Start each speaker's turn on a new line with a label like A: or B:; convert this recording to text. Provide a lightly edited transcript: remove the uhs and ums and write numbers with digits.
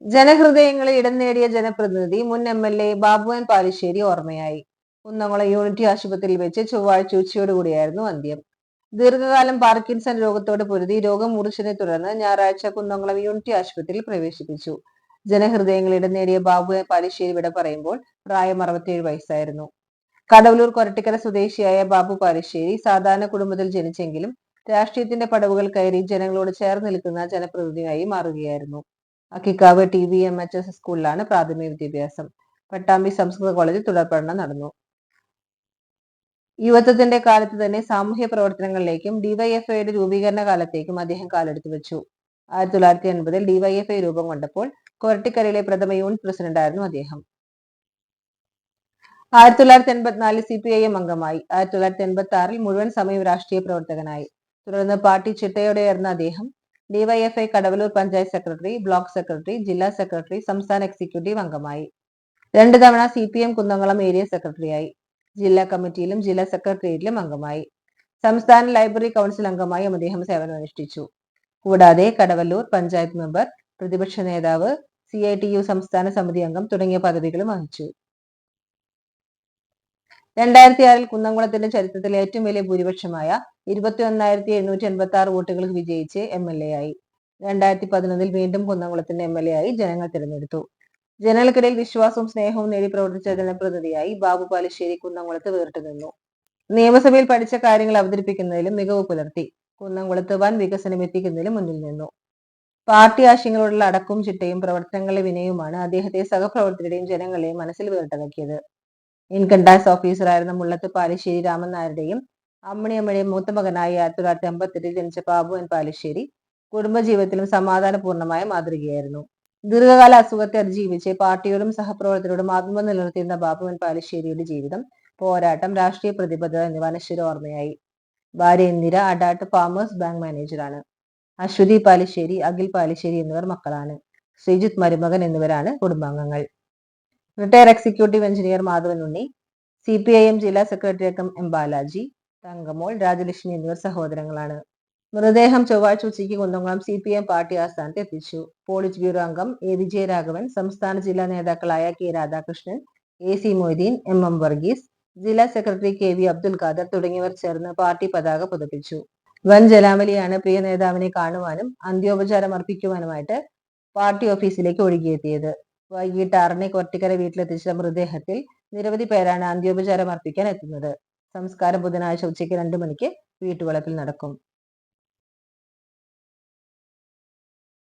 A: ജനഹൃദയങ്ങളിൽ ഇടം നേടിയ ജനപ്രതിനിധി മുൻ MLA ബാബുവൻ പാലിശ്ശേരി ഓർമ്മയായി. കുന്നംകുളം യൂണിറ്റി ആശുപത്രിയിൽ വെച്ച് ചൊവ്വാഴ്ച ഉച്ചയോടുകൂടിയായിരുന്നു അന്ത്യം. ദീർഘകാലം പാർക്കിൻസൺ രോഗത്തോട് പൊരുതി രോഗം മൂർച്ഛനെ തുടർന്ന് ഞായറാഴ്ച കുന്നംകുളം യൂണിറ്റി ആശുപത്രിയിൽ പ്രവേശിപ്പിച്ചു. ജനഹൃദയങ്ങളിൽ ഇടം നേടിയ ബാബുവൻ പാലിശ്ശേരി വിട പറയുമ്പോൾ പ്രായം 67 വയസ്സായിരുന്നു. കടവലൂർ കൊരട്ടിക്കര സ്വദേശിയായ ബാബു പാലിശ്ശേരി സാധാരണ കുടുംബത്തിൽ ജനിച്ചെങ്കിലും രാഷ്ട്രീയത്തിന്റെ പടവുകൾ കയറി ജനങ്ങളോട് ചേർന്ന് നിൽക്കുന്ന ജനപ്രതിനിധിയായി മാറുകയായിരുന്നു. അക്കിക്കാവ് TVMHS സ്കൂളിലാണ് പ്രാഥമിക വിദ്യാഭ്യാസം. പട്ടാമ്പി സംസ്കൃത കോളേജിൽ തുടർ പഠനം നടന്നു. യുവത്വത്തിന്റെ കാലത്ത് തന്നെ സാമൂഹ്യ പ്രവർത്തനങ്ങളിലേക്കും ഡിവൈഎഫ്ഐയുടെ രൂപീകരണ കാലത്തേക്കും അദ്ദേഹം കാലെടുത്തു വെച്ചു. 1980-ൽ ഡിവൈഎഫ്ഐ രൂപം കൊണ്ടപ്പോൾ കൊരട്ടിക്കരയിലെ പ്രഥമ യൂണിറ്റ് പ്രസിഡന്റായിരുന്നു അദ്ദേഹം. 1984-ൽ CPIM അംഗമായി. 1986-ൽ മുഴുവൻ സമയം രാഷ്ട്രീയ പ്രവർത്തകനായി. തുടർന്ന് പാർട്ടി ചിട്ടയോടെയായിരുന്ന അദ്ദേഹം DYFI Kadavallur panchayat secretary, block secretary, ജില്ലാ സെക്രട്ടറി, സംസ്ഥാന എക്സിക്യൂട്ടീവ് അംഗമായി. 2 തവണ CPM കുന്നംകുളം ഏരിയ സെക്രട്ടറിയായി. ജില്ലാ കമ്മിറ്റിയിലും ജില്ലാ സെക്രട്ടേറിയറ്റിലും അംഗമായി. സംസ്ഥാന ലൈബ്രറി കൗൺസിൽ അംഗമായും അദ്ദേഹം സേവനമനുഷ്ഠിച്ചു. കൂടാതെ കടവല്ലൂർ പഞ്ചായത്ത് മെമ്പർ, പ്രതിപക്ഷ നേതാവ്, CITU സംസ്ഥാന സമിതി അംഗം തുടങ്ങിയ പദവികളും വഹിച്ചു. 2006-ൽ കുന്നംകുളത്തിന്റെ ചരിത്രത്തിലെ ഏറ്റവും വലിയ ഭൂരിപക്ഷമായ 21,786 വോട്ടുകൾക്ക് വിജയിച്ച് MLA ആയി. 2011-ൽ വീണ്ടും കുന്നംകുളത്തിന്റെ MLA ആയി ജനങ്ങൾ തിരഞ്ഞെടുത്തു. ജനങ്ങൾക്കിടയിൽ വിശ്വാസവും സ്നേഹവും നേടി പ്രവർത്തിച്ച ജനപ്രതിനിധിയായി ബാബു പാലിശ്ശേരി കുന്നംകുളത്ത് വേറിട്ടു നിന്നു. നിയമസഭയിൽ പഠിച്ച കാര്യങ്ങൾ അവതരിപ്പിക്കുന്നതിലും മികവ് പുലർത്തി. കുന്നംകുളത്ത് വൻ വികസനം എത്തിക്കുന്നതിലും മുന്നിൽ നിന്നു. പാർട്ടി ആശയങ്ങളോടുള്ള അടക്കവും ചിട്ടയും പ്രവർത്തനങ്ങളിലെ വിനയവുമാണ് അദ്ദേഹത്തെ സഹപ്രവർത്തകരുടെയും ജനങ്ങളെയും മനസ്സിൽ വേറിട്ടതാക്കിയത്. ഇൻകം ടാക്സ് ഓഫീസറായിരുന്ന മുള്ളത്ത് പാലിശ്ശേരി രാമൻ നായരുടെയും അമ്മണിയമ്മയുടെയും മൂത്ത മകനായി 1958-ൽ ജനിച്ച ബാബുവൻ പാലിശ്ശേരി കുടുംബജീവിതത്തിലും സമാധാനപൂർണമായ മാതൃകയായിരുന്നു. ദീർഘകാല അസുഖത്തെ അതിജീവിച്ച് പാർട്ടിയോടും സഹപ്രവർത്തകരോടും ആത്മബന്ധം നിലനിർത്തിയിരുന്ന ബാബുവൻ പാലിശ്ശേരിയുടെ ജീവിതം, പോരാട്ടം, രാഷ്ട്രീയ പ്രതിബദ്ധത എന്നിവ അനശ്വര ഓർമ്മയായി. ഭാര്യ ഇന്ദിര അഡാട്ട് ഫാമേഴ്സ് ബാങ്ക് മാനേജറാണ്. അശ്വതി പാലിശ്ശേരി, അഖിൽ പാലിശ്ശേരി എന്നിവർ മക്കളാണ്. ശ്രീജിത്ത് മരുമകൻ എന്നിവരാണ് കുടുംബാംഗങ്ങൾ. റിട്ടയർ എക്സിക്യൂട്ടീവ് എഞ്ചിനീയർ മാധവൻ ഉണ്ണി, CPIM ജില്ലാ സെക്രട്ടറി അംഗം M ബാലാജി, തങ്കമോൾ, രാജലക്ഷ്മി എന്നിവർ സഹോദരങ്ങളാണ്. മൃതദേഹം ചൊവ്വാഴ്ച ഉച്ചയ്ക്ക് കുന്നംകുളം CPM പാർട്ടി ആസ്ഥാനത്ത് എത്തിച്ചു. പോളിറ്റ് ബ്യൂറോ അംഗം A വിജയരാഘവൻ, സംസ്ഥാന ജില്ലാ നേതാക്കളായ K Radhakrishnan, AC Moideen, MM Varghese, ജില്ലാ സെക്രട്ടറി KV അബ്ദുൽ ഖാദർ തുടങ്ങിയവർ ചേർന്ന് പാർട്ടി പതാക പുതപ്പിച്ചു. വൻ ജനാവലിയാണ് പ്രിയ നേതാവിനെ കാണുവാനും അന്ത്യോപചാരം അർപ്പിക്കുവാനുമായിട്ട് പാർട്ടി ഓഫീസിലേക്ക് ഒഴുകിയെത്തിയത്. വൈകിട്ട് 6-ന് കൊരട്ടിക്കര വീട്ടിലെത്തിച്ച മൃതദേഹത്തിൽ നിരവധി പേരാണ് അന്ത്യോപചാരം അർപ്പിക്കാൻ എത്തുന്നത്. സംസ്കാരം ബുധനാഴ്ച ഉച്ചയ്ക്ക് 2 മണിക്ക് വീട്ടുവളപ്പിൽ നടക്കും.